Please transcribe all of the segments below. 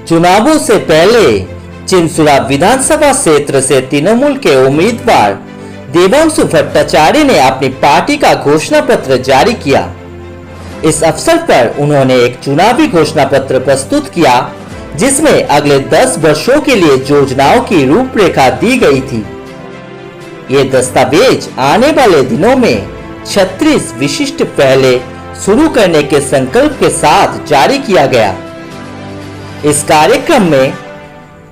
चुनावों से पहले चिंसुरा विधानसभा क्षेत्र से तृणमूल के उम्मीदवार देवांशु भट्टाचार्य ने अपनी पार्टी का घोषणा पत्र जारी किया। इस अवसर पर उन्होंने एक चुनावी घोषणा पत्र प्रस्तुत किया जिसमें अगले 10 वर्षों के लिए योजनाओं की रूपरेखा दी गई थी। ये दस्तावेज आने वाले दिनों में 36 विशिष्ट पहले शुरू करने के संकल्प के साथ जारी किया गया। इस कार्यक्रम में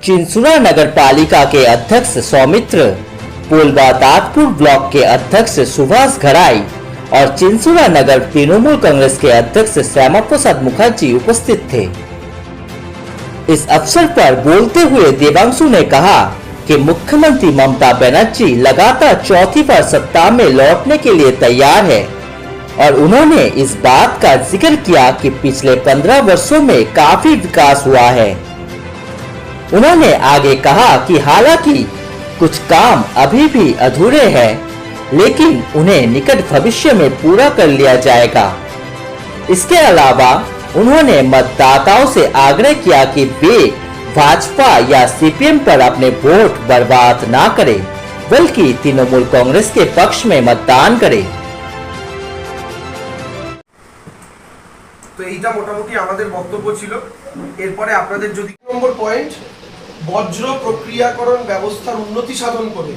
चिंसुरा नगर पालिका के अध्यक्ष सौमित्र, पोलवा ताजपुर ब्लॉक के अध्यक्ष सुभाष घराई और चिंसुरा नगर तृणमूल कांग्रेस के अध्यक्ष श्यामा प्रसाद मुखर्जी उपस्थित थे। इस अवसर पर बोलते हुए देवांशु ने कहा कि मुख्यमंत्री ममता बनर्जी लगातार चौथी बार सत्ता में लौटने के लिए तैयार है और उन्होंने इस बात का जिक्र किया कि पिछले 15 वर्षों में काफी विकास हुआ है। उन्होंने आगे कहा कि हालांकि कुछ काम अभी भी अधूरे हैं, लेकिन उन्हें निकट भविष्य में पूरा कर लिया जाएगा। इसके अलावा उन्होंने मतदाताओं से आग्रह किया कि वे भाजपा या सीपीएम पर अपने वोट बर्बाद ना करें, बल्कि तृणमूल कांग्रेस के पक्ष में मतदान करें। তো এইটা মোটামুটি আমাদের বক্তব্য ছিল। এরপরে আপনাদের যদি নম্বর পয়েন্ট, বজ্র প্রক্রিয়াকরণ ব্যবস্থার উন্নতি সাধন করে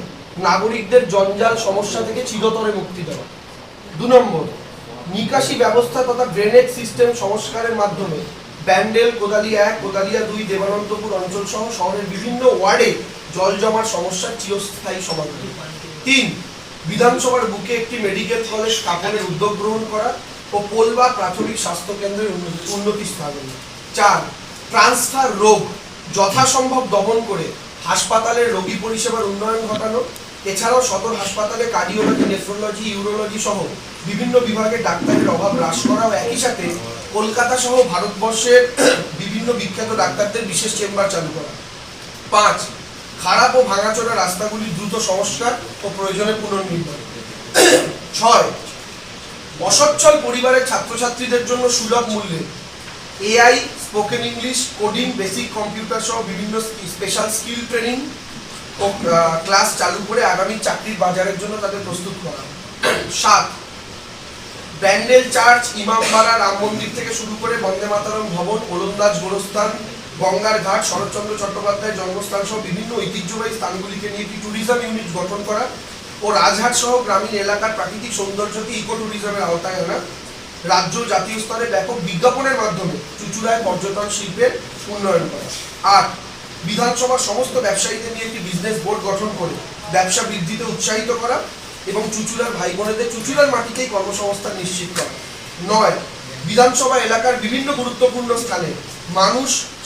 নাগরিকদের জঞ্জাল সমস্যা থেকে চিরতরে মুক্তি দেওয়া। 2 নম্বর, নিকাশি ব্যবস্থা তথা ড্রেনেজ সিস্টেম সংস্কারের মাধ্যমে ব্যান্ডেল, কোদালিয়া 1, কোদালিয়া 2, দেবানন্দপুর অঞ্চল সহ শহরের বিভিন্ন ওয়ার্ডে জল জমার সমস্যার চিরস্থায়ী সমাধান। 3, বিধানসভার বুকে একটি মেডিকেল কলেজ স্থাপনের উদ্যোগ গ্রহণ করা ও পোলবা প্রাথমিক স্বাস্থ্য কেন্দ্রের উন্নতি স্থাপন। 4, ট্রান্সফার রোগ যথাসম্ভব দমন করে হাসপাতালের রোগী পরিষেবার উন্নয়ন ঘটানো। এছাড়াও সদর হাসপাতালে কার্ডিওলজি, নেফ্রোলজি, ইউরোলজি সহ বিভিন্ন বিভাগে ডাক্তারের অভাব হ্রাস করা ও একই সাথে কলকাতা সহ ভারতবর্ষের বিভিন্ন বিখ্যাত ডাক্তারদের বিশেষ চেম্বার চালু করা। 5, খারাপ ও ভাঙাচোরা রাস্তাগুলি দ্রুত সংস্কার ও প্রয়োজনে পুনর্নির্মাণ। 6, অসচ্ছল পরিবারের ছাত্রছাত্রীদের জন্য সুলভ মূল্যে AI, spoken English, coding, basic computer সহ বিভিন্ন স্পেশাল স্কিল ট্রেনিং ও ক্লাস চালু করে আগামী চাকরির বাজারের জন্য তাদের প্রস্তুত করা। 7, ব্যান্ডেল চার্চ, ইমামবাড়া, রাম মন্দির থেকে শুরু করে বন্দে মাতরম ভবন, ওলন্দাজ গোরস্থান, গঙ্গার ঘাট, শরৎচন্দ্র চট্টোপাধ্যায় জন্মস্থান সহ বিভিন্ন ঐতিহ্যবাহী স্থানগুলিকে নিয়ে একটি ট্যুরিজম ইউনিট গঠন করা ও রাজহাট সহ গ্রামীণ এলাকার প্রাকৃতিক সৌন্দর্যকে ইকো ট্যুরিজমের আওতায় আনা। রাজ্য জাতীয় স্তরে ব্যাপক বিজ্ঞাপনের মাধ্যমে চুঁচুড়ায় পর্যটন শিল্পের উন্নয়ন করা। 8, বিধানসভার সমস্ত ব্যবসায়ীদের নিয়ে একটি বিজনেস বোর্ড গঠন করে ব্যবসা বৃদ্ধিতে উৎসাহিত করা এবং চুঁচুড়ার ভাই বোনেদের চুঁচুড়ার মাটিতেই কর্মসংস্থান নিশ্চিত করা। 9, বিধানসভা এলাকার বিভিন্ন গুরুত্বপূর্ণ স্থানে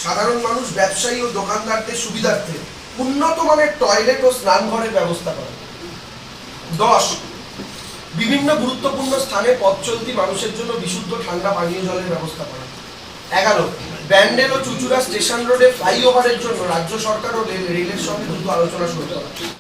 সাধারণ মানুষ, ব্যবসায়ী ও দোকানদারদের সুবিধার্থে উন্নত মানের টয়লেট ও স্নানঘরের ব্যবস্থা করা। 10, বিভিন্ন গুরুত্বপূর্ণ স্থানে পথ চলতি মানুষের জন্য বিশুদ্ধ ঠান্ডা পানীয় জলের ব্যবস্থা করা। 11, ব্যান্ডেল ও চুঁচুড়া স্টেশন রোডে ফ্লাইওভারের জন্য রাজ্য সরকার ও রেলের সঙ্গে দ্রুত আলোচনা শুরু করা।